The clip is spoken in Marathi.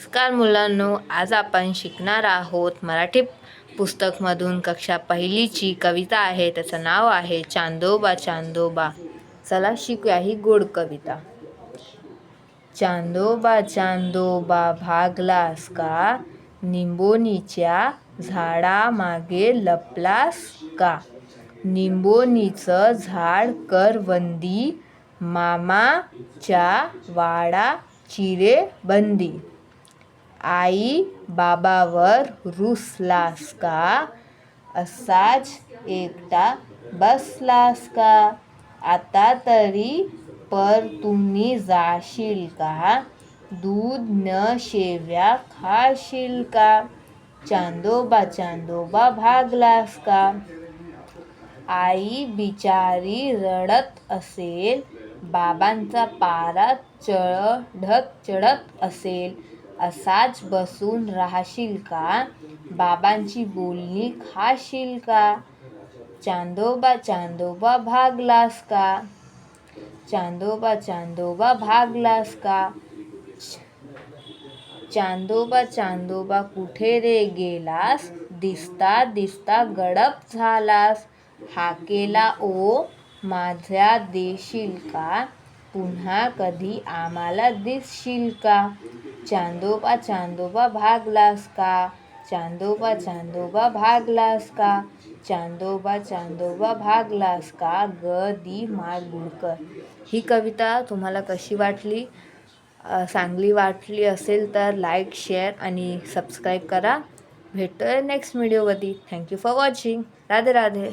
नमस्कार मुलांनो, आज आपण शिकणार आहोत मराठी पुस्तकमधून कक्षा पहिलीची कविता आहे. त्याचं नाव आहे चांदोबा चांदोबा. चला शिकूया ही गोड कविता. चांदोबा चांदोबा भागलास का, निंबोनीच्या झाडामागे लपलास का. निंबोनीचं झाड करवंदी, मामाच्या वाडा चिरेबंदी. आई बाबावर रुसलास का, असाच एकटा बसलास का. आता तरी परतुनी जाशील का, दूध न शेव्या खाशील का. चांदोबा चांदोबा भागलास का. आई बिचारी रडत असेल, बाबांचा पारा चढत असेल. असाच बसून राहशील का, बाबांची बोलणी खाशील का. चांदोबा चांदोबा भागलास का. चांदोबा चांदोबा भागलास का. चांदोबा चांदोबा कुठे रे गेलास, दिसता दिसता गडप झालास. हाकेला ओ माझ्या देशील का, पुन्हा कधी आम्हाला दिसशील का. चांदोबा चांदोबा भागलास का. चांदोबा चांदोबा भागलास का. चांदोबा चांदोबा भागलास का. ग दी माडगुळकर. ही कविता तुम्हाला कशी वाटली? चांगली वाटली असेल तर लाईक, शेअर आणि सबस्क्राईब करा. भेटूया नेक्स्ट व्हिडिओमध्ये. Thank you for watching. Radhe Radhe.